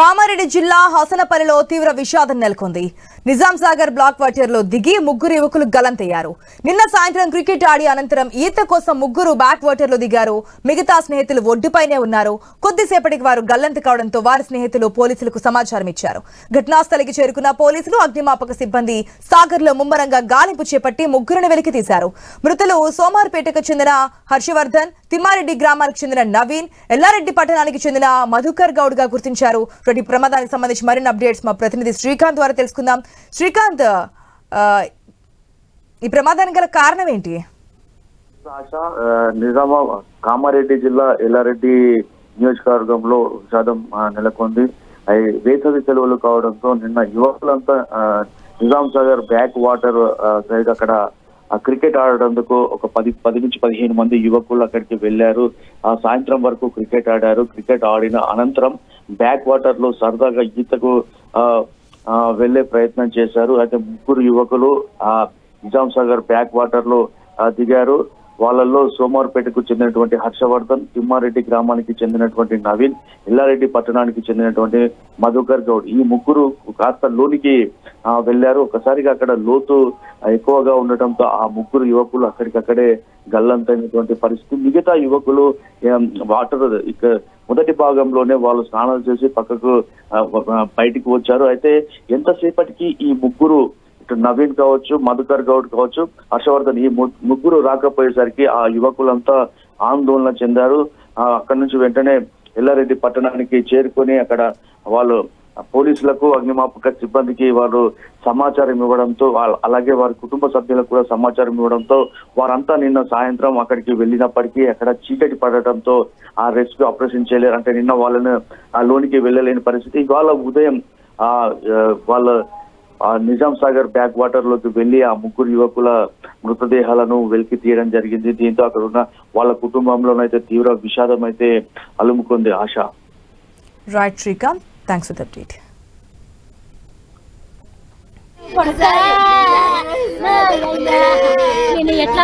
కామారెడ్డి జిల్లా హసనపల్లిలో తీవ్ర విషాదం నెలకొంది. నిజాం సాగర్ బ్లాక్ వాటర్లో దిగి ముగ్గురు యువకులు గల్లంతయ్యారు. నిన్న సాయంత్రం క్రికెట్ ఆడి అనంతరం ఈత కోసం ముగ్గురు బ్యాక్ వాటర్లో దిగారు. మిగతా స్నేహితులు ఒడ్డుపైనే ఉన్నారు. కొద్దిసేపటికి వారు గల్లంత కావడంతో వారి స్నేహితులు పోలీసులకు సమాచారం ఇచ్చారు. ఘటనాస్థలికి చేరుకున్న పోలీసులు, అగ్నిమాపక సిబ్బంది సాగర్లో ముమ్మరంగా గాలింపు చేపట్టి ముగ్గురుని వెలికి తీశారు. మృతులు సోమార్పేటకు చెందిన హర్షవర్ధన్, తిమ్మారెడ్డి గ్రామానికి చెందిన నవీన్, ఎల్లారెడ్డి పట్టణానికి చెందిన మధుకర్ గౌడ్ గా గుర్తించారు. ఈ ప్రమాదానికి సంబంధించి మరిన్ని అప్డేట్స్ మా ప్రతినిధి శ్రీకాంత్ ద్వారా తెలుసుకుందాం. శ్రీకాంత్, ఈ ప్రమాదానికి గల కారణం ఏంటి? కామారెడ్డి జిల్లా ఎల్లారెడ్డి నియోజకవర్గంలో విషాదం నెలకొంది. వేసవి సెలవులు కావడంతో నిన్న యువకులంతా Nizam Sagar back water side అక్కడ క్రికెట్ ఆడేందుకు ఒక 10 నుంచి 15 మంది యువకులు అక్కడికి వెళ్లారు. ఆ సాయంత్రం వరకు క్రికెట్ ఆడారు. క్రికెట్ ఆడిన అనంతరం బ్యాక్ వాటర్ లో సరదాగా ఈతకు వెళ్లే ప్రయత్నం చేశారు. అయితే ముగ్గురు యువకులు నిజాం సాగర్ బ్యాక్ వాటర్ లో దిగారు. వాళ్ళల్లో సోమార్పేటకు చెందినటువంటి హర్షవర్ధన్, తిమ్మారెడ్డి గ్రామానికి చెందినటువంటి నవీన్, ఎల్లారెడ్డి పట్టణానికి చెందినటువంటి మధుకర్ గౌడ్, ఈ ముగ్గురు కాస్త లోనికి వెళ్లారు. ఒకసారిగా అక్కడ లోతు ఎక్కువగా ఉండటంతో ఆ ముగ్గురు యువకులు అక్కడికక్కడే గల్లంతైనటువంటి పరిస్థితి. మిగతా యువకులు వాటర్ మొదటి భాగంలోనే వాళ్ళు స్నానాలు చేసి పక్కకు బయటికి వచ్చారు. అయితే ఎంతసేపటికి ఈ ముగ్గురు, ఇటు నవీన్ కావచ్చు, మధుకర్ గౌడ్ కావచ్చు, హర్షవర్ధన్, ఈ ముగ్గురు రాకపోయేసరికి ఆ యువకులంతా ఆందోళన చెందారు. అక్కడి నుంచి వెంటనే ఎల్లారెడ్డి పట్టణానికి చేరుకొని అక్కడ వాళ్ళు పోలీసులకు, అగ్నిమాపక సిబ్బందికి వారు సమాచారం ఇవ్వడంతో, అలాగే వారి కుటుంబ సభ్యులకు కూడా సమాచారం ఇవ్వడంతో వారంతా నిన్న సాయంత్రం అక్కడికి వెళ్ళినప్పటికీ అక్కడ చీకటి పడటంతో ఆ రెస్క్యూ ఆపరేషన్ చేయలేరు. అంటే నిన్న వాళ్ళని ఆ లోనికి వెళ్ళలేని పరిస్థితి. ఇవాళ ఉదయం వాళ్ళ నిజాం సాగర్ బ్యాక్ వాటర్ లోకి వెళ్లి ఆ ముగ్గురు యువకుల మృతదేహాలను వెలికి తీయడం జరిగింది. దీంతో అక్కడ ఉన్న వాళ్ళ కుటుంబంలోనైతే తీవ్ర విషాదం అయితే అలుముకుంది. Asha. Right Srikanth, thanks for the update. నేను ఎట్లా